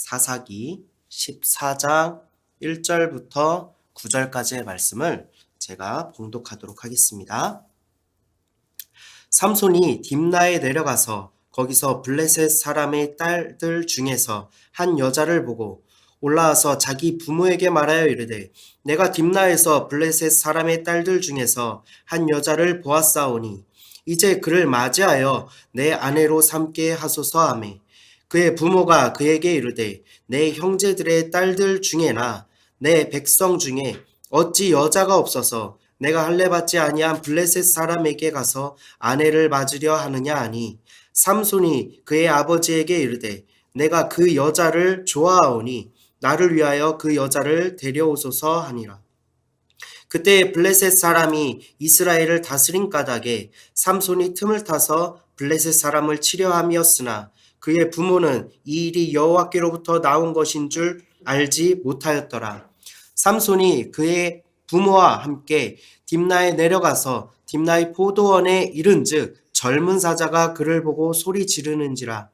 사사기 14장 1절부터 9절까지의 말씀을 제가 봉독하도록 하겠습니다. 삼손이 딥나에 내려가서 거기서 블레셋 사람의 딸들 중에서 한 여자를 보고 올라와서 자기 부모에게 말하여 이르되 내가 딥나에서 블레셋 사람의 딸들 중에서 한 여자를 보았사오니 이제 그를 맞이하여 내 아내로 삼게 하소서 하매 그의 부모가 그에게 이르되 내 형제들의 딸들 중에나 내 백성 중에 어찌 여자가 없어서 내가 할례받지 아니한 블레셋 사람에게 가서 아내를 맞으려 하느냐 하니 삼손이 그의 아버지에게 이르되 내가 그 여자를 좋아하오니 나를 위하여 그 여자를 데려오소서 하니라. 그때 블레셋 사람이 이스라엘을 다스린 까닭에 삼손이 틈을 타서 블레셋 사람을 치려 함이었으나 그의 부모는 이 일이 여호와께로부터 나온 것인 줄 알지 못하였더라. 삼손이 그의 부모와 함께 딥나에 내려가서 딥나의 포도원에 이른즉 젊은 사자가 그를 보고 소리 지르는지라.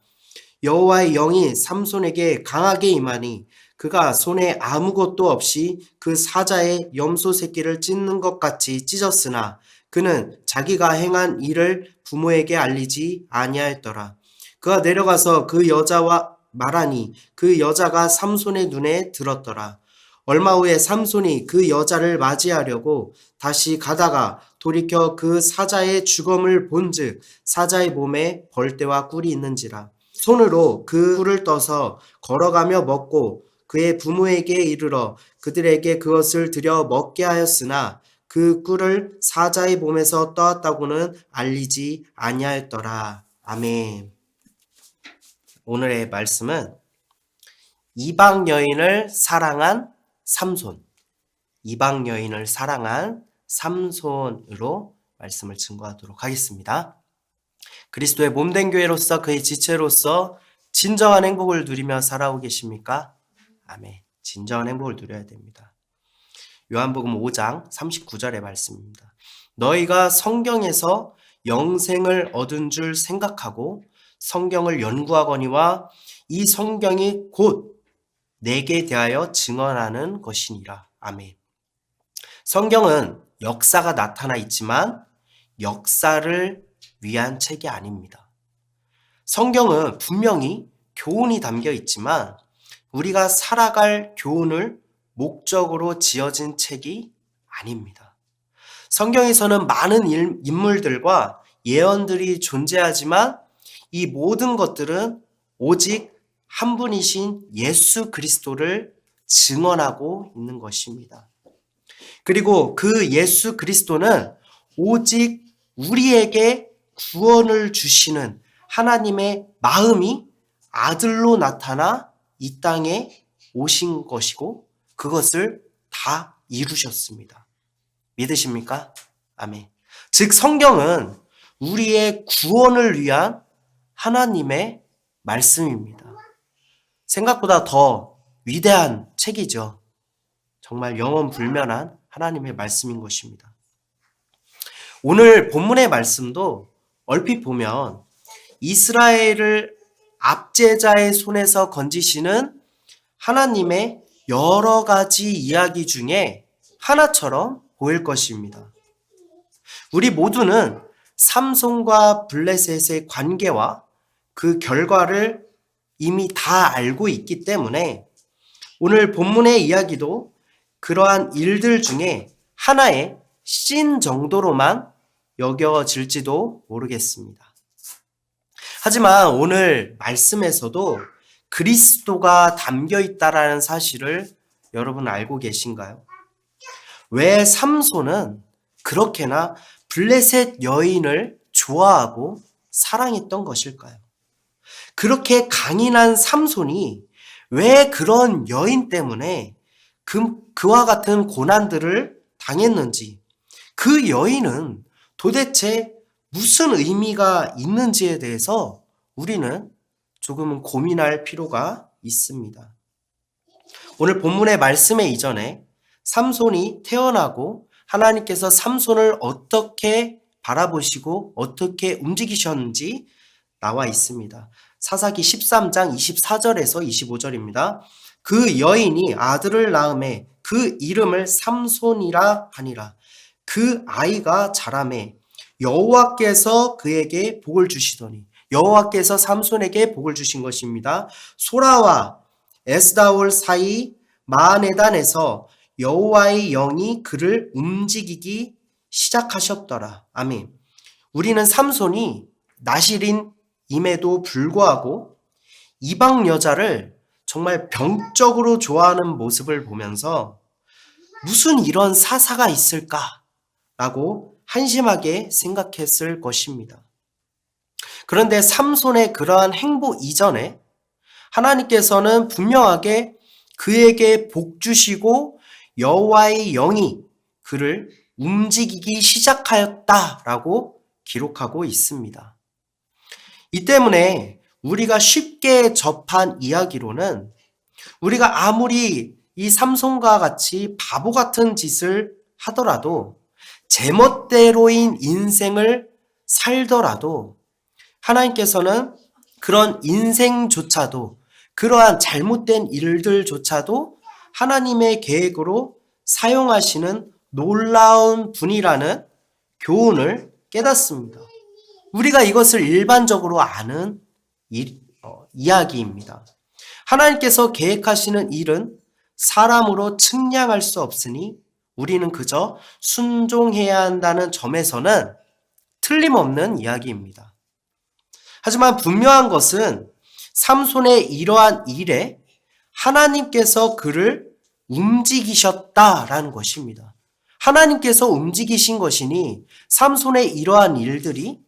여호와의 영이 삼손에게 강하게 임하니 그가 손에 아무것도 없이 그 사자의 염소 새끼를 찢는 것 같이 찢었으나 그는 자기가 행한 일을 부모에게 알리지 아니하였더라. 그가 내려가서 그 여자와 말하니 그 여자가 삼손의 눈에 들었더라. 얼마 후에 삼손이 그 여자를 맞이하려고 다시 가다가 돌이켜 그 사자의 죽음을 본즉 사자의 몸에 벌떼와 꿀이 있는지라. 손으로 그 꿀을 떠서 걸어가며 먹고 그의 부모에게 이르러 그들에게 그것을 들여 먹게 하였으나 그 꿀을 사자의 몸에서 떠왔다고는 알리지 아니하였더라. 아멘. 오늘의 말씀은 이방 여인을 사랑한 삼손, 이방 여인을 사랑한 삼손으로 말씀을 증거하도록 하겠습니다. 그리스도의 몸된 교회로서 그의 지체로서 진정한 행복을 누리며 살아오고 계십니까? 아멘. 진정한 행복을 누려야 됩니다. 요한복음 5장 39절의 말씀입니다. 너희가 성경에서 영생을 얻은 줄 생각하고 성경을 연구하거니와 이 성경이 곧 내게 대하여 증언하는 것이니라. 아멘. 성경은 역사가 나타나 있지만 역사를 위한 책이 아닙니다. 성경은 분명히 교훈이 담겨 있지만 우리가 살아갈 교훈을 목적으로 지어진 책이 아닙니다. 성경에서는 많은 인물들과 예언들이 존재하지만 이 모든 것들은 오직 한 분이신 예수 그리스도를 증언하고 있는 것입니다. 그리고 그 예수 그리스도는 오직 우리에게 구원을 주시는 하나님의 마음이 아들로 나타나 이 땅에 오신 것이고 그것을 다 이루셨습니다. 믿으십니까? 아멘. 즉 성경은 우리의 구원을 위한 하나님의 말씀입니다. 생각보다 더 위대한 책이죠. 정말 영원 불면한 하나님의 말씀인 것입니다. 오늘 본문의 말씀도 얼핏 보면 이스라엘을 압제자의 손에서 건지시는 하나님의 여러 가지 이야기 중에 하나처럼 보일 것입니다. 우리 모두는 삼손과 블레셋의 관계와 그 결과를 이미 다 알고 있기 때문에 오늘 본문의 이야기도 그러한 일들 중에 하나의 씬 정도로만 여겨질지도 모르겠습니다. 하지만 오늘 말씀에서도 그리스도가 담겨 있다라는 사실을 여러분 알고 계신가요? 왜 삼손은 그렇게나 블레셋 여인을 좋아하고 사랑했던 것일까요? 그렇게 강인한 삼손이 왜 그런 여인 때문에 그와 같은 고난들을 당했는지, 그 여인은 도대체 무슨 의미가 있는지에 대해서 우리는 조금은 고민할 필요가 있습니다. 오늘 본문의 말씀에 이전에 삼손이 태어나고 하나님께서 삼손을 어떻게 바라보시고 어떻게 움직이셨는지 나와 있습니다. 사사기 13장 24절에서 25절입니다. 그 여인이 아들을 낳음에 그 이름을 삼손이라 하니라. 그 아이가 자라매 여호와께서 그에게 복을 주시더니, 여호와께서 삼손에게 복을 주신 것입니다. 소라와 에스다올 사이 마하네단에서 여호와의 영이 그를 움직이기 시작하셨더라. 아멘. 우리는 삼손이 나실인임에도 불구하고 이방 여자를 정말 병적으로 좋아하는 모습을 보면서 무슨 이런 사사가 있을까라고 한심하게 생각했을 것입니다. 그런데 삼손의 그러한 행보 이전에 하나님께서는 분명하게 그에게 복 주시고 여호와의 영이 그를 움직이기 시작하였다라고 기록하고 있습니다. 이 때문에 우리가 쉽게 접한 이야기로는 우리가 아무리 이 삼손과 같이 바보 같은 짓을 하더라도 제멋대로인 인생을 살더라도 하나님께서는 그런 인생조차도 그러한 잘못된 일들조차도 하나님의 계획으로 사용하시는 놀라운 분이라는 교훈을 깨닫습니다. 우리가 이것을 일반적으로 아는 이야기입니다. 하나님께서 계획하시는 일은 사람으로 측량할 수 없으니 우리는 그저 순종해야 한다는 점에서는 틀림없는 이야기입니다. 하지만 분명한 것은 삼손의 이러한 일에 하나님께서 그를 움직이셨다라는 것입니다. 하나님께서 움직이신 것이니 삼손의 이러한 일들이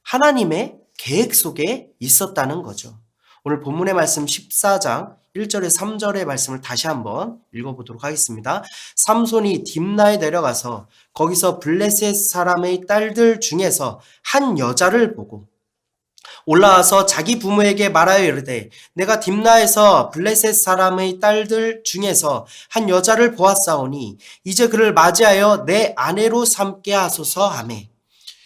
하나님의 계획 속에 있었다는 거죠. 오늘 본문의 말씀 14장 1절에 3절의 말씀을 다시 한번 읽어보도록 하겠습니다. 삼손이 딥나에 내려가서 거기서 블레셋 사람의 딸들 중에서 한 여자를 보고 올라와서 자기 부모에게 말하여 이르되 내가 딥나에서 블레셋 사람의 딸들 중에서 한 여자를 보았사오니 이제 그를 맞이하여 내 아내로 삼게 하소서 하매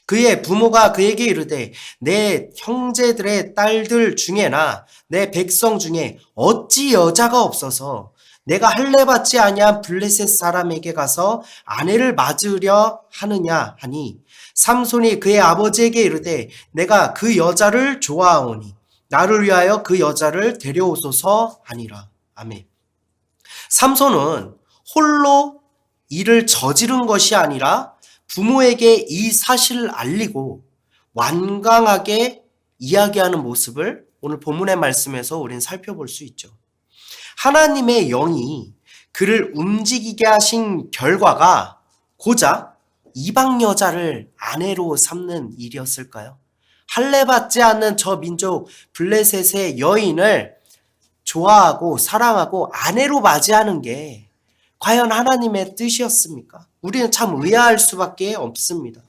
그의 부모가 그에게 이르되 내 형제들의 딸들 중에나 내 백성 중에 어찌 여자가 없어서 내가 할례받지 아니한 블레셋 사람에게 가서 아내를 맞으려 하느냐 하니 삼손이 그의 아버지에게 이르되 내가 그 여자를 좋아하오니 나를 위하여 그 여자를 데려오소서 하니라. 아멘. 삼손은 홀로 일을 저지른 것이 아니라 부모에게 이 사실을 알리고 완강하게 이야기하는 모습을 오늘 본문의 말씀에서 우리는 살펴볼 수 있죠. 하나님의 영이 그를 움직이게 하신 결과가 고작 이방 여자를 아내로 삼는 일이었을까요? 할례받지 않는 저 민족 블레셋의 여인을 좋아하고 사랑하고 아내로 맞이하는 게 과연 하나님의 뜻이었습니까? 우리는 참 의아할 수밖에 없습니다.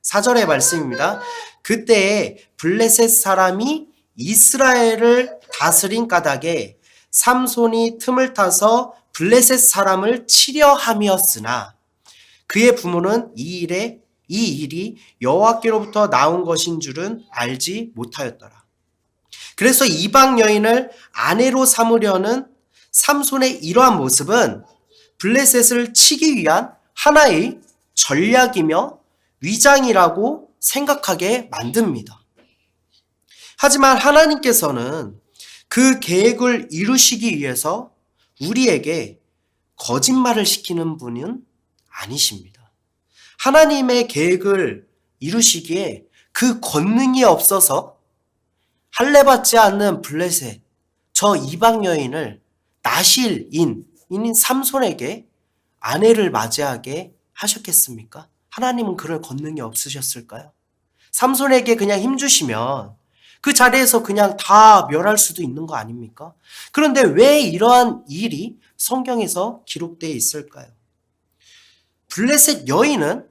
4절의 말씀입니다. 그때 블레셋 사람이 이스라엘을 다스린 까닭에 삼손이 틈을 타서 블레셋 사람을 치려 함이었으나 그의 부모는 이 일이 여호와께로부터 나온 것인 줄은 알지 못하였더라. 그래서 이방 여인을 아내로 삼으려는 삼손의 이러한 모습은 블레셋을 치기 위한 하나의 전략이며 위장이라고 생각하게 만듭니다. 하지만 하나님께서는 그 계획을 이루시기 위해서 우리에게 거짓말을 시키는 분은 아니십니다. 하나님의 계획을 이루시기에 그 권능이 없어서 할례받지 않는 블레셋, 저 이방 여인을 나실인인 삼손에게 아내를 맞이하게 하셨겠습니까? 하나님은 그럴 권능이 없으셨을까요? 삼손에게 그냥 힘주시면 그 자리에서 그냥 다 멸할 수도 있는 거 아닙니까? 그런데 왜 이러한 일이 성경에서 기록되어 있을까요? 블레셋 여인은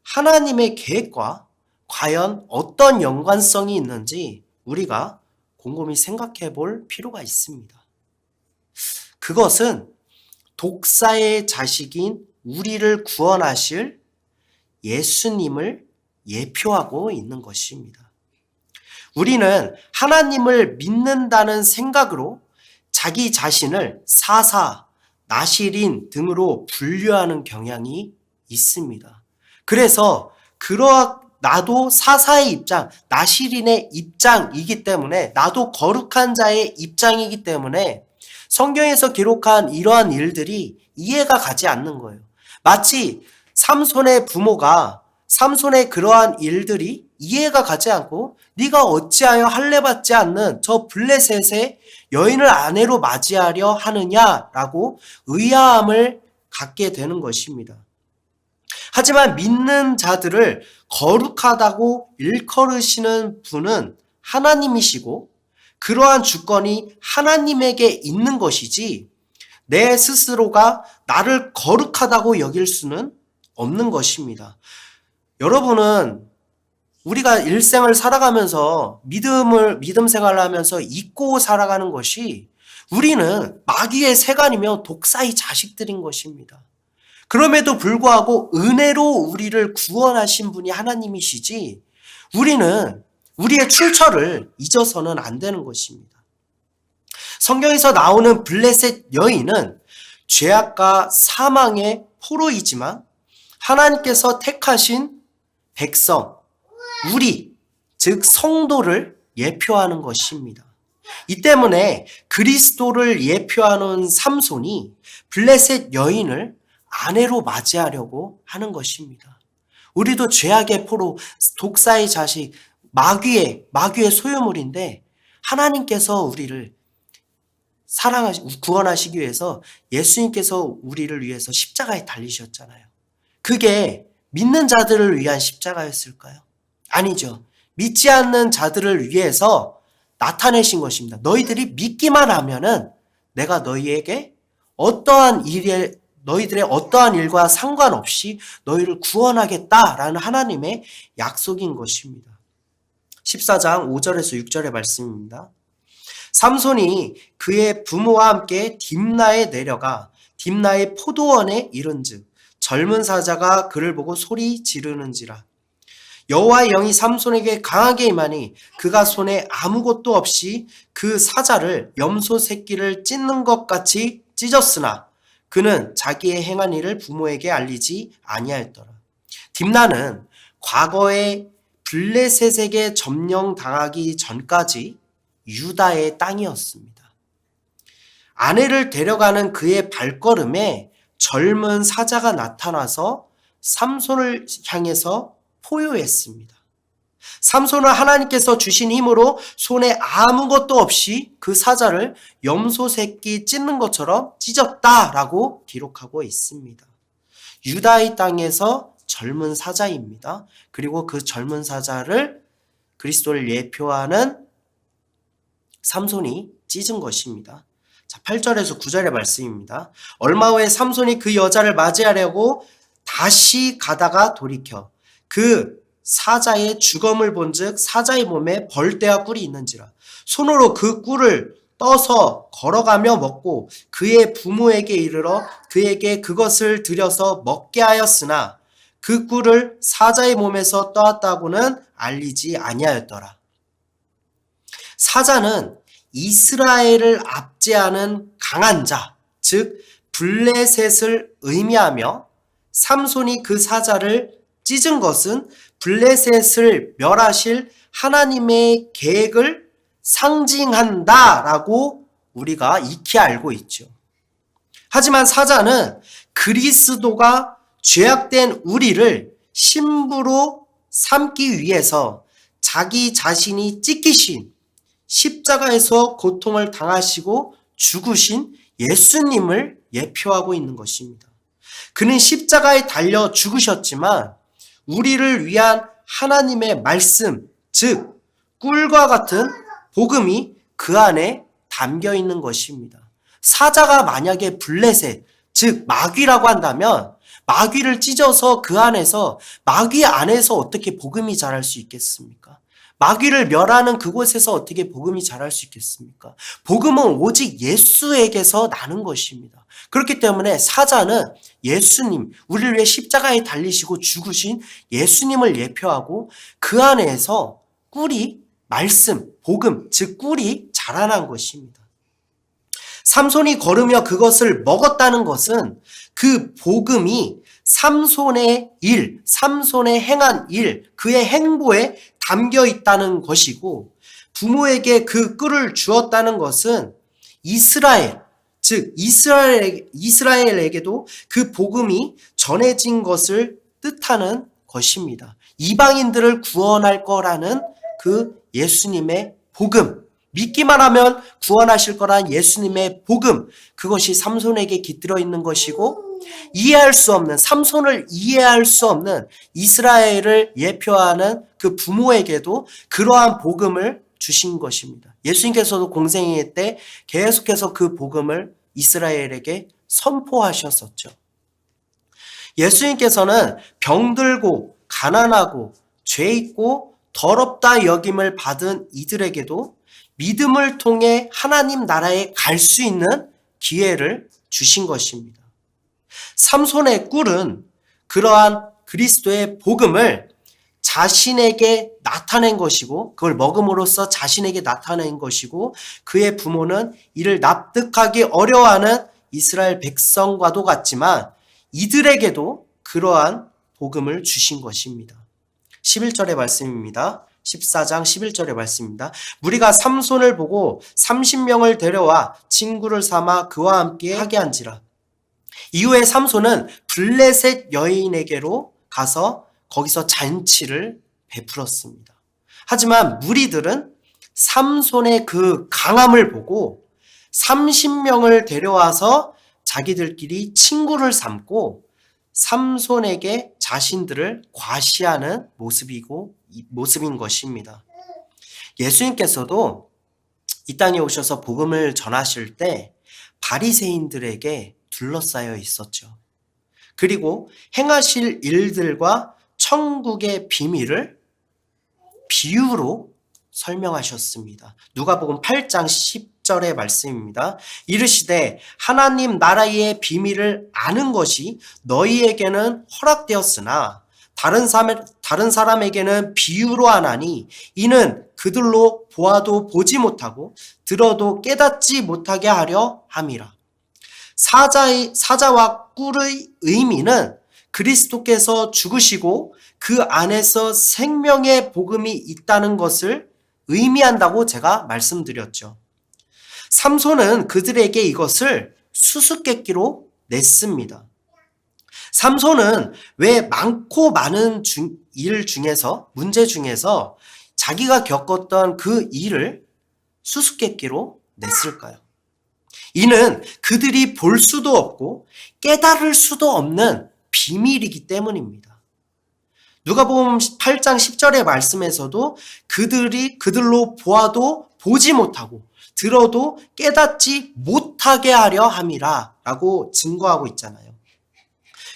하나님의 계획과 과연 어떤 연관성이 있는지 우리가 곰곰이 생각해 볼 필요가 있습니다. 그것은 독사의 자식인 우리를 구원하실 예수님을 예표하고 있는 것입니다. 우리는 하나님을 믿는다는 생각으로 자기 자신을 사사, 나실인 등으로 분류하는 경향이 있습니다. 그래서 나도 사사의 입장, 나실인의 입장이기 때문에, 나도 거룩한 자의 입장이기 때문에 성경에서 기록한 이러한 일들이 이해가 가지 않는 거예요. 마치 삼손의 부모가 삼손의 그러한 일들이 이해가 가지 않고 네가 어찌하여 할례받지 않는 저 블레셋의 여인을 아내로 맞이하려 하느냐라고 의아함을 갖게 되는 것입니다. 하지만 믿는 자들을 거룩하다고 일컬으시는 분은 하나님이시고 그러한 주권이 하나님에게 있는 것이지 내 스스로가 나를 거룩하다고 여길 수는 없는 것입니다. 여러분은 우리가 일생을 살아가면서 믿음 생활을 하면서 잊고 살아가는 것이 우리는 마귀의 세간이며 독사의 자식들인 것입니다. 그럼에도 불구하고 은혜로 우리를 구원하신 분이 하나님이시지 우리는 우리의 출처를 잊어서는 안 되는 것입니다. 성경에서 나오는 블레셋 여인은 죄악과 사망의 포로이지만 하나님께서 택하신 백성, 우리, 즉 성도를 예표하는 것입니다. 이 때문에 그리스도를 예표하는 삼손이 블레셋 여인을 아내로 맞이하려고 하는 것입니다. 우리도 죄악의 포로, 독사의 자식, 마귀의 소유물인데 하나님께서 우리를 구원하시기 위해서 예수님께서 우리를 위해서 십자가에 달리셨잖아요. 그게 믿는 자들을 위한 십자가였을까요? 아니죠. 믿지 않는 자들을 위해서 나타내신 것입니다. 너희들이 믿기만 하면은 내가 너희들의 어떠한 일과 상관없이 너희를 구원하겠다라는 하나님의 약속인 것입니다. 14장 5절에서 6절의 말씀입니다. 삼손이 그의 부모와 함께 딥나에 내려가 딥나의 포도원에 이른즉 젊은 사자가 그를 보고 소리 지르는지라. 여호와의 영이 삼손에게 강하게 임하니 그가 손에 아무것도 없이 그 사자를 염소 새끼를 찢는 것 같이 찢었으나 그는 자기의 행한 일을 부모에게 알리지 아니하였더라. 딥나는 과거에 블레셋에게 점령당하기 전까지 유다의 땅이었습니다. 아내를 데려가는 그의 발걸음에 젊은 사자가 나타나서 삼손을 향해서 포효했습니다. 삼손은 하나님께서 주신 힘으로 손에 아무것도 없이 그 사자를 염소 새끼 찢는 것처럼 찢었다라고 기록하고 있습니다. 유다의 땅에서 젊은 사자입니다. 그리고 그 젊은 사자를 그리스도를 예표하는 삼손이 찢은 것입니다. 자, 8절에서 9절의 말씀입니다. 얼마 후에 삼손이 그 여자를 맞이하려고 다시 가다가 돌이켜 그 사자의 주검을 본즉 사자의 몸에 벌떼와 꿀이 있는지라. 손으로 그 꿀을 떠서 걸어가며 먹고 그의 부모에게 이르러 그에게 그것을 들여서 먹게 하였으나 그 꿀을 사자의 몸에서 떠왔다고는 알리지 아니하였더라. 사자는 이스라엘을 압제하는 강한 자, 즉 블레셋을 의미하며 삼손이 그 사자를 찢은 것은 블레셋을 멸하실 하나님의 계획을 상징한다라고 우리가 익히 알고 있죠. 하지만 사자는 그리스도가 죄악된 우리를 신부로 삼기 위해서 자기 자신이 찢기신 십자가에서 고통을 당하시고 죽으신 예수님을 예표하고 있는 것입니다. 그는 십자가에 달려 죽으셨지만 우리를 위한 하나님의 말씀, 즉 꿀과 같은 복음이 그 안에 담겨 있는 것입니다. 사자가 만약에 블레셋, 즉 마귀라고 한다면 마귀를 찢어서 그 안에서 마귀 안에서 어떻게 복음이 자랄 수 있겠습니까? 마귀를 멸하는 그곳에서 어떻게 복음이 자랄 수 있겠습니까? 복음은 오직 예수에게서 나는 것입니다. 그렇기 때문에 사자는 예수님, 우리를 위해 십자가에 달리시고 죽으신 예수님을 예표하고 그 안에서 꿀이 말씀, 복음, 즉 꿀이 자라난 것입니다. 삼손이 걸으며 그것을 먹었다는 것은 그 복음이 삼손의 일, 삼손의 행한 일, 그의 행보에 담겨 있다는 것이고, 부모에게 그 꿀을 주었다는 것은 이스라엘, 즉 이스라엘에게도 그 복음이 전해진 것을 뜻하는 것입니다. 이방인들을 구원할 거라는 그 예수님의 복음, 믿기만 하면 구원하실 거란 예수님의 복음, 그것이 삼손에게 깃들어 있는 것이고, 이해할 수 없는, 삼손을 이해할 수 없는 이스라엘을 예표하는 그 부모에게도 그러한 복음을 주신 것입니다. 예수님께서도 공생애 때 계속해서 그 복음을 이스라엘에게 선포하셨었죠. 예수님께서는 병들고 가난하고 죄 있고 더럽다 여김을 받은 이들에게도 믿음을 통해 하나님 나라에 갈 수 있는 기회를 주신 것입니다. 삼손의 꿀은 그러한 그리스도의 복음을 자신에게 나타낸 것이고, 그걸 먹음으로써 자신에게 나타낸 것이고, 그의 부모는 이를 납득하기 어려워하는 이스라엘 백성과도 같지만 이들에게도 그러한 복음을 주신 것입니다. 11절의 말씀입니다. 14장 11절의 말씀입니다. 무리가 삼손을 보고 30명을 데려와 친구를 삼아 그와 함께 하게 한지라. 이후에 삼손은 블레셋 여인에게로 가서 거기서 잔치를 베풀었습니다. 하지만 무리들은 삼손의 그 강함을 보고 30명을 데려와서 자기들끼리 친구를 삼고 삼손에게 자신들을 과시하는 모습인 것입니다. 예수님께서도 이 땅에 오셔서 복음을 전하실 때 바리새인들에게 둘러싸여 있었죠. 그리고 행하실 일들과 천국의 비밀을 비유로 설명하셨습니다. 누가복음 8장 10절의 말씀입니다. 이르시되 하나님 나라의 비밀을 아는 것이 너희에게는 허락되었으나 다른 사람에게는 비유로 하나니 이는 그들로 보아도 보지 못하고 들어도 깨닫지 못하게 하려 함이라. 사자와 꿀의 의미는 그리스도께서 죽으시고 그 안에서 생명의 복음이 있다는 것을 의미한다고 제가 말씀드렸죠. 삼손은 그들에게 이것을 수수께끼로 냈습니다. 삼손은 왜 많고 많은 문제 중에서 자기가 겪었던 그 일을 수수께끼로 냈을까요? 이는 그들이 볼 수도 없고 깨달을 수도 없는 비밀이기 때문입니다. 누가복음 8장 10절의 말씀에서도 그들로 보아도 보지 못하고 들어도 깨닫지 못하게 하려 함이라 라고 증거하고 있잖아요.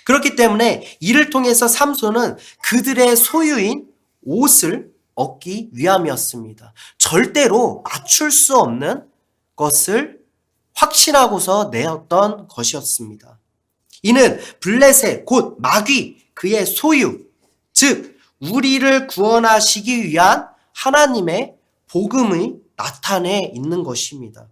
그렇기 때문에 이를 통해서 삼손은 그들의 소유인 옷을 얻기 위함이었습니다. 절대로 맞출 수 없는 것을 확신하고서 내었던 것이었습니다. 이는 블레셋 곧 마귀 그의 소유, 즉 우리를 구원하시기 위한 하나님의 복음이 나타내 있는 것입니다.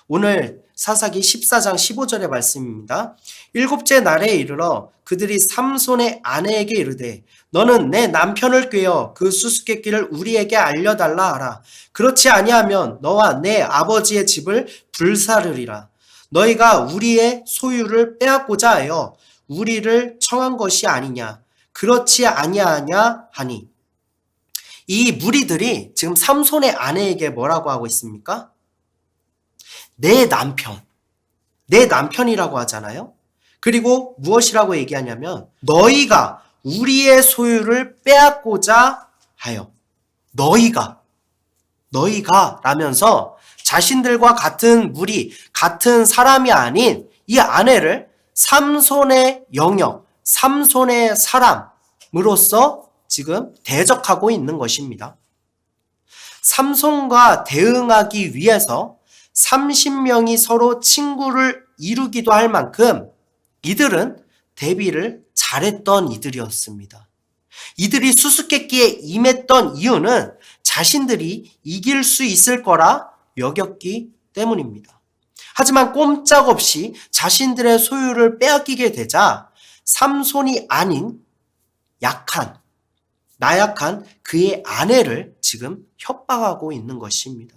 오늘 사사기 14장 15절의 말씀입니다. 일곱째 날에 이르러 그들이 삼손의 아내에게 이르되 너는 내 남편을 꾀어 그 수수께끼를 우리에게 알려달라 하라. 그렇지 아니하면 너와 내 아버지의 집을 불사르리라. 너희가 우리의 소유를 빼앗고자 하여 우리를 청한 것이 아니냐. 그렇지 아니하냐 하니. 이 무리들이 지금 삼손의 아내에게 뭐라고 하고 있습니까? 내 남편이라고 하잖아요. 그리고 무엇이라고 얘기하냐면 너희가 우리의 소유를 빼앗고자 하여. 너희가 라면서 자신들과 같은 무리, 같은 사람이 아닌 이 아내를 삼손의 영역, 삼손의 사람으로서 지금 대적하고 있는 것입니다. 삼손과 대응하기 위해서 30명이 서로 친구를 이루기도 할 만큼 이들은 대비를 잘했던 이들이었습니다. 이들이 수수께끼에 임했던 이유는 자신들이 이길 수 있을 거라 여겼기 때문입니다. 하지만 꼼짝없이 자신들의 소유를 빼앗기게 되자 삼손이 아닌 나약한 그의 아내를 지금 협박하고 있는 것입니다.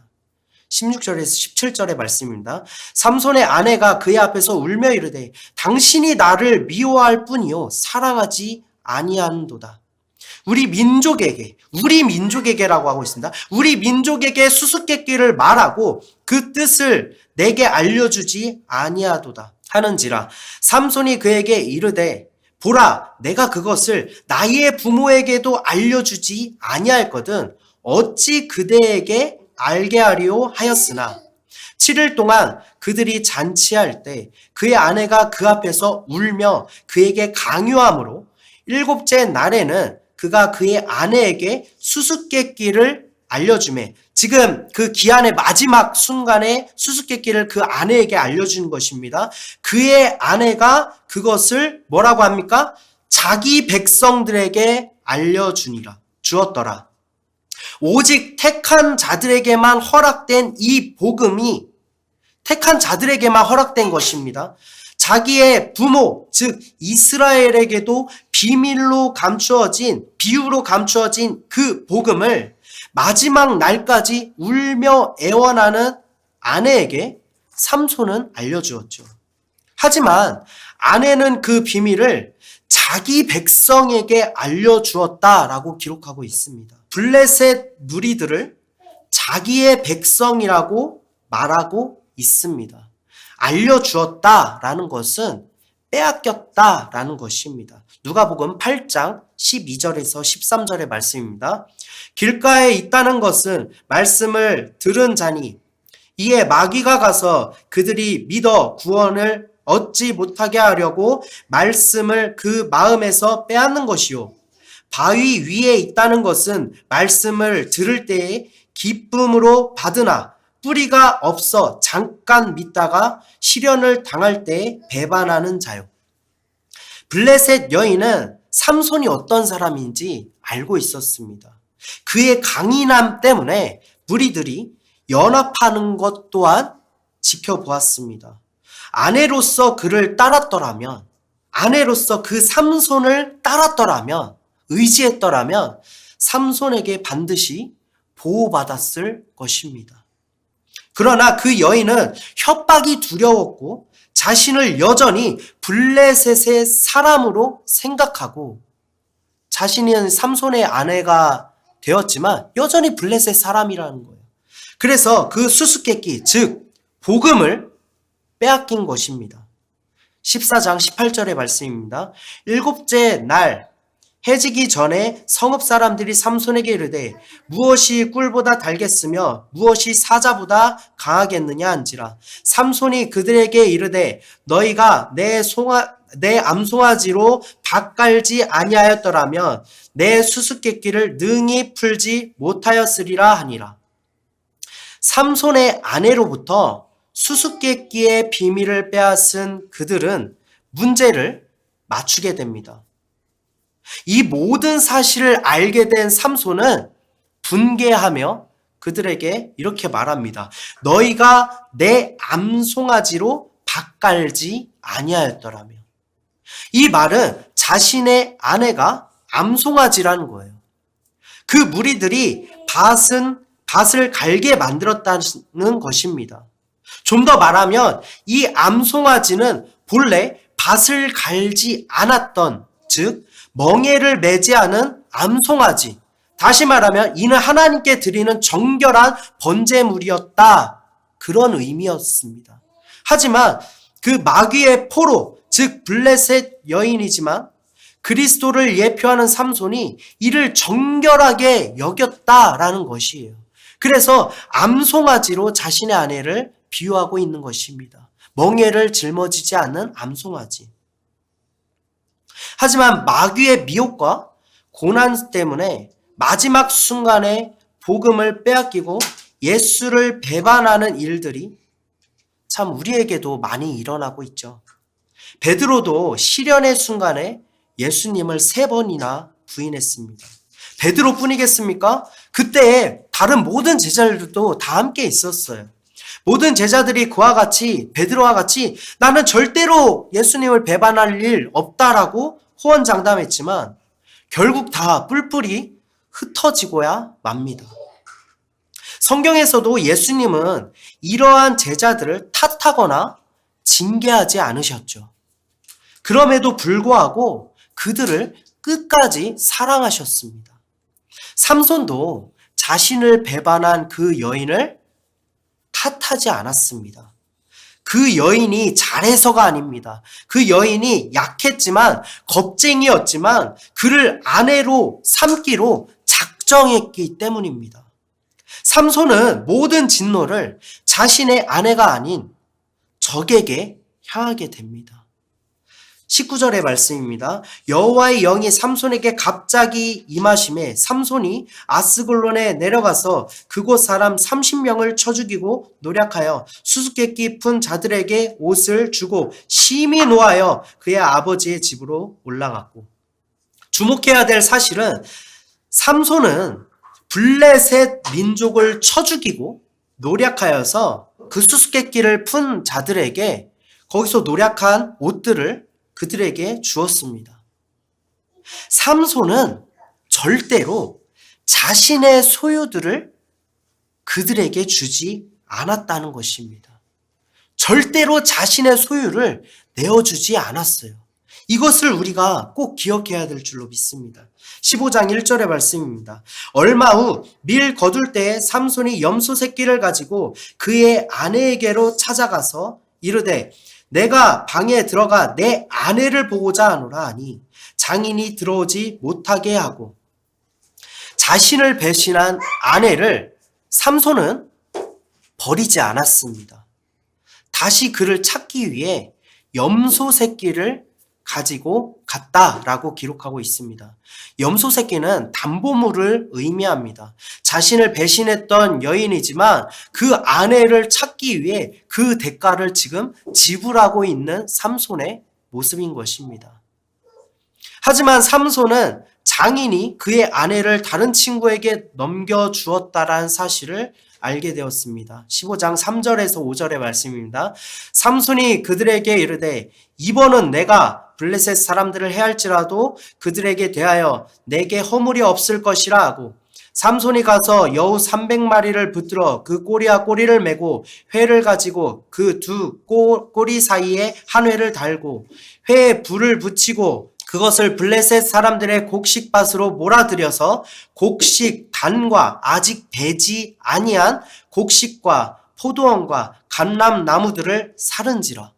16절에서 17절의 말씀입니다. 삼손의 아내가 그의 앞에서 울며 이르되 당신이 나를 미워할 뿐이요 사랑하지 아니한도다. 우리 민족에게라고 하고 있습니다. 우리 민족에게 수수께끼를 말하고 그 뜻을 내게 알려주지 아니하도다 하는지라. 삼손이 그에게 이르되 보라, 내가 그것을 나의 부모에게도 알려주지 아니할거든 어찌 그대에게 알게 하리오 하였으나 7일 동안 그들이 잔치할 때 그의 아내가 그 앞에서 울며 그에게 강요함으로 7째 날에는 그가 그의 아내에게 수수께끼를 알려주매, 지금 그 기한의 마지막 순간에 수수께끼를 그 아내에게 알려주는 것입니다. 그의 아내가 그것을 뭐라고 합니까? 자기 백성들에게 주었더라. 오직 택한 자들에게만 허락된 이 복음이 택한 자들에게만 허락된 것입니다. 자기의 부모, 즉 이스라엘에게도 비유로 감추어진 그 복음을 마지막 날까지 울며 애원하는 아내에게 삼손은 알려주었죠. 하지만 아내는 그 비밀을 자기 백성에게 알려주었다라고 기록하고 있습니다. 블레셋 무리들을 자기의 백성이라고 말하고 있습니다. 알려주었다라는 것은 빼앗겼다라는 것입니다. 누가복음 8장 12절에서 13절의 말씀입니다. 길가에 있다는 것은 말씀을 들은 자니 이에 마귀가 가서 그들이 믿어 구원을 얻지 못하게 하려고 말씀을 그 마음에서 빼앗는 것이요. 바위 위에 있다는 것은 말씀을 들을 때에 기쁨으로 받으나 뿌리가 없어 잠깐 믿다가 시련을 당할 때에 배반하는 자요. 블레셋 여인은 삼손이 어떤 사람인지 알고 있었습니다. 그의 강인함 때문에 무리들이 연합하는 것 또한 지켜보았습니다. 아내로서 그 삼손을 따랐더라면, 의지했더라면 삼손에게 반드시 보호받았을 것입니다. 그러나 그 여인은 협박이 두려웠고 자신을 여전히 블레셋의 사람으로 생각하고, 자신은 삼손의 아내가 되었지만 여전히 블레셋 사람이라는 거예요. 그래서 그 수수께끼, 즉 복음을 빼앗긴 것입니다. 14장 18절의 말씀입니다. 7째 날 해지기 전에 성읍 사람들이 삼손에게 이르되 무엇이 꿀보다 달겠으며 무엇이 사자보다 강하겠느냐 한지라. 삼손이 그들에게 이르되 너희가 내 암송아지로 밭갈지 아니하였더라면 내 수수께끼를 능히 풀지 못하였으리라 하니라. 삼손의 아내로부터 수수께끼의 비밀을 빼앗은 그들은 문제를 맞추게 됩니다. 이 모든 사실을 알게 된 삼손은 분개하며 그들에게 이렇게 말합니다. 너희가 내 암송아지로 밭갈지 아니하였더라며. 이 말은 자신의 아내가 암송아지라는 거예요. 그 무리들이 밭을 갈게 만들었다는 것입니다. 좀 더 말하면 이 암송아지는 본래 밭을 갈지 않았던, 즉 멍에를 매지 않은 암송아지, 다시 말하면 이는 하나님께 드리는 정결한 번제물이었다, 그런 의미였습니다. 하지만 그 마귀의 포로, 즉 블레셋 여인이지만 그리스도를 예표하는 삼손이 이를 정결하게 여겼다라는 것이에요. 그래서 암송아지로 자신의 아내를 비유하고 있는 것입니다. 멍에를 짊어지지 않는 암송아지. 하지만 마귀의 미혹과 고난 때문에 마지막 순간에 복음을 빼앗기고 예수를 배반하는 일들이 참 우리에게도 많이 일어나고 있죠. 베드로도 시련의 순간에 예수님을 3번이나 부인했습니다. 베드로뿐이겠습니까? 그때 다른 모든 제자들도 다 함께 있었어요. 모든 제자들이 그와 같이 베드로와 같이 나는 절대로 예수님을 배반할 일 없다라고 호언장담했지만 결국 다 뿔뿔이 흩어지고야 맙니다. 성경에서도 예수님은 이러한 제자들을 탓하거나 징계하지 않으셨죠. 그럼에도 불구하고 그들을 끝까지 사랑하셨습니다. 삼손도 자신을 배반한 그 여인을 탓하지 않았습니다. 그 여인이 잘해서가 아닙니다. 그 여인이 약했지만 겁쟁이였지만 그를 아내로 삼기로 작정했기 때문입니다. 삼손은 모든 진노를 자신의 아내가 아닌 적에게 향하게 됩니다. 19절의 말씀입니다. 여호와의 영이 삼손에게 갑자기 임하심에 삼손이 아스글론에 내려가서 그곳 사람 30명을 쳐 죽이고 노략하여 수수께끼 푼 자들에게 옷을 주고 심히 노하여 그의 아버지의 집으로 올라갔고, 주목해야 될 사실은 삼손은 블레셋 민족을 쳐 죽이고 노략하여서 그 수수께끼를 푼 자들에게 거기서 노략한 옷들을 그들에게 주었습니다. 삼손은 절대로 자신의 소유들을 그들에게 주지 않았다는 것입니다. 절대로 자신의 소유를 내어주지 않았어요. 이것을 우리가 꼭 기억해야 될 줄로 믿습니다. 15장 1절의 말씀입니다. 얼마 후 밀 거둘 때에 삼손이 염소 새끼를 가지고 그의 아내에게로 찾아가서 이르되 내가 방에 들어가 내 아내를 보고자 하노라 하니 장인이 들어오지 못하게 하고, 자신을 배신한 아내를 삼손은 버리지 않았습니다. 다시 그를 찾기 위해 염소 새끼를 가지고 갔다라고 기록하고 있습니다. 염소 새끼는 담보물을 의미합니다. 자신을 배신했던 여인이지만 그 아내를 찾기 위해 그 대가를 지금 지불하고 있는 삼손의 모습인 것입니다. 하지만 삼손은 장인이 그의 아내를 다른 친구에게 넘겨주었다라는 사실을 알게 되었습니다. 15장 3절에서 5절의 말씀입니다. 삼손이 그들에게 이르되 이번은 내가 블레셋 사람들을 해할지라도 그들에게 대하여 내게 허물이 없을 것이라 하고, 삼손이 가서 여우 300마리를 붙들어 그 꼬리와 꼬리를 메고 회를 가지고 그 두 꼬리 사이에 한 회를 달고 회에 불을 붙이고 그것을 블레셋 사람들의 곡식밭으로 몰아들여서 곡식 단과 아직 배지 아니한 곡식과 포도원과 감람나무들을 사른지라.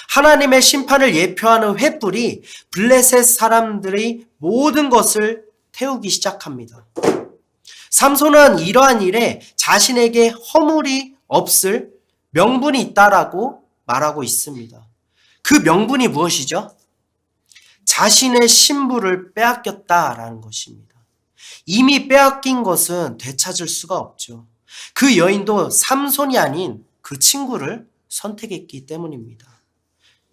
하나님의 심판을 예표하는 횃불이 블레셋 사람들의 모든 것을 태우기 시작합니다. 삼손은 이러한 일에 자신에게 허물이 없을 명분이 있다라고 말하고 있습니다. 그 명분이 무엇이죠? 자신의 신부를 빼앗겼다라는 것입니다. 이미 빼앗긴 것은 되찾을 수가 없죠. 그 여인도 삼손이 아닌 그 친구를 선택했기 때문입니다.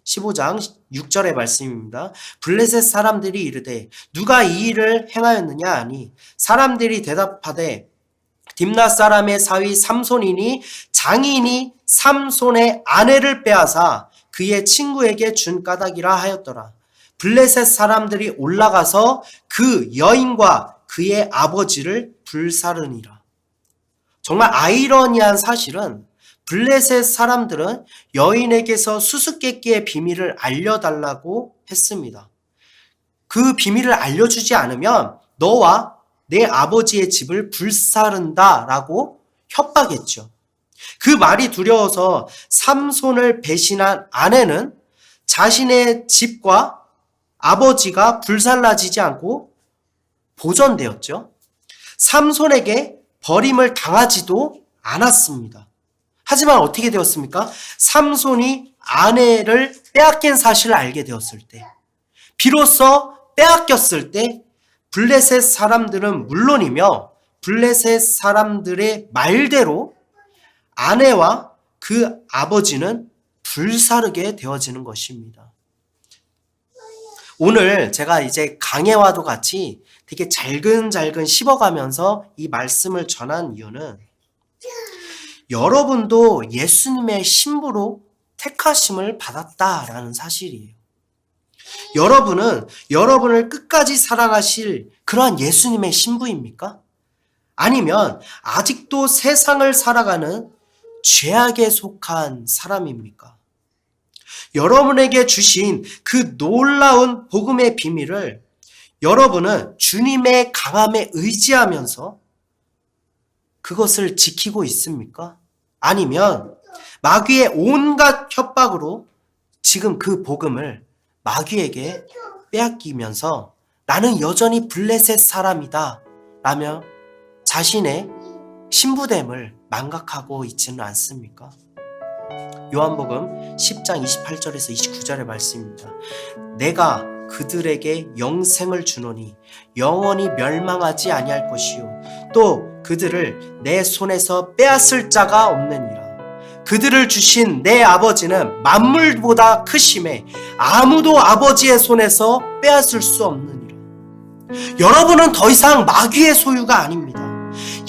15장 6절의 말씀입니다. 블레셋 사람들이 이르되 누가 이 일을 행하였느냐 하니 사람들이 대답하되 딥나 사람의 사위 삼손이니 장인이 삼손의 아내를 빼앗아 그의 친구에게 준 까닭이라 하였더라. 블레셋 사람들이 올라가서 그 여인과 그의 아버지를 불사르니라. 정말 아이러니한 사실은 블레셋 사람들은 여인에게서 수수께끼의 비밀을 알려달라고 했습니다. 그 비밀을 알려주지 않으면 너와 내 아버지의 집을 불사른다라고 협박했죠. 그 말이 두려워서 삼손을 배신한 아내는 자신의 집과 아버지가 불살라지지 않고 보존되었죠. 삼손에게 버림을 당하지도 않았습니다. 하지만 어떻게 되었습니까? 삼손이 아내를 빼앗긴 사실을 알게 되었을 때, 비로소 빼앗겼을 때 블레셋 사람들은 물론이며 블레셋 사람들의 말대로 아내와 그 아버지는 불사르게 되어지는 것입니다. 오늘 제가 이제 강해와도 같이 되게 잘근잘근 씹어가면서 이 말씀을 전한 이유는 여러분도 예수님의 신부로 택하심을 받았다라는 사실이에요. 여러분은 여러분을 끝까지 사랑하실 그러한 예수님의 신부입니까? 아니면 아직도 세상을 살아가는 죄악에 속한 사람입니까? 여러분에게 주신 그 놀라운 복음의 비밀을 여러분은 주님의 강함에 의지하면서 그것을 지키고 있습니까? 아니면 마귀의 온갖 협박으로 지금 그 복음을 마귀에게 빼앗기면서 나는 여전히 블레셋 사람이다 라며 자신의 신부됨을 망각하고 있지는 않습니까? 요한복음 10장 28절에서 29절의 말씀입니다. 내가 그들에게 영생을 주노니 영원히 멸망하지 아니할 것이요 또 그들을 내 손에서 빼앗을 자가 없느니라. 그들을 주신 내 아버지는 만물보다 크심에 아무도 아버지의 손에서 빼앗을 수 없느니라. 여러분은 더 이상 마귀의 소유가 아닙니다.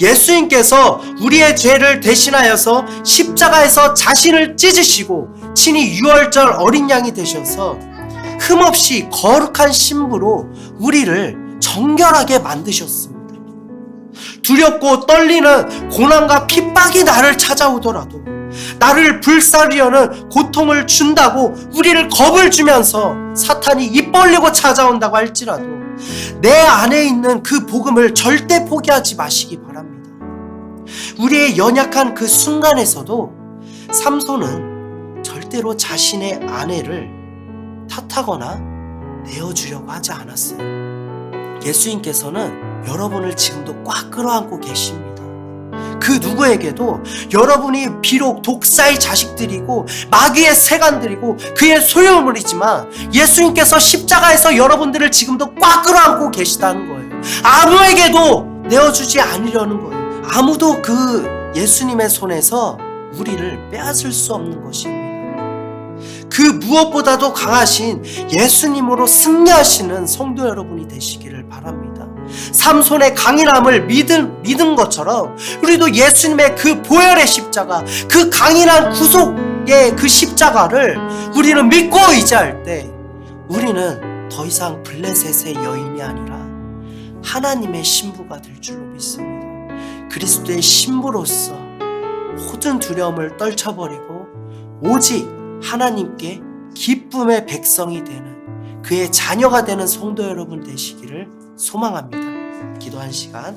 예수님께서 우리의 죄를 대신하여서 십자가에서 자신을 찢으시고 친히 유월절 어린 양이 되셔서 흠없이 거룩한 신부로 우리를 정결하게 만드셨습니다. 두렵고 떨리는 고난과 핍박이 나를 찾아오더라도 나를 불사르려는 고통을 준다고 우리를 겁을 주면서 사탄이 입 벌리고 찾아온다고 할지라도 내 안에 있는 그 복음을 절대 포기하지 마시기 바랍니다. 우리의 연약한 그 순간에서도 삼손은 절대로 자신의 아내를 탓하거나 내어주려고 하지 않았어요. 예수님께서는 여러분을 지금도 꽉 끌어안고 계십니다. 그 누구에게도 여러분이 비록 독사의 자식들이고 마귀의 세간들이고 그의 소유물이지만 예수님께서 십자가에서 여러분들을 지금도 꽉 끌어안고 계시다는 거예요. 아무에게도 내어주지 않으려는 거예요. 아무도 그 예수님의 손에서 우리를 빼앗을 수 없는 것입니다. 그 무엇보다도 강하신 예수님으로 승리하시는 성도 여러분이 되시기를 바랍니다. 삼손의 강인함을 믿은 것처럼 우리도 예수님의 그 보혈의 십자가, 그 강인한 구속의 그 십자가를 우리는 믿고 의지할 때 우리는 더 이상 블레셋의 여인이 아니라 하나님의 신부가 될 줄로 믿습니다. 그리스도의 신부로서 모든 두려움을 떨쳐버리고 오직 하나님께 기쁨의 백성이 되는 그의 자녀가 되는 성도 여러분 되시기를 소망합니다. 기도한 시간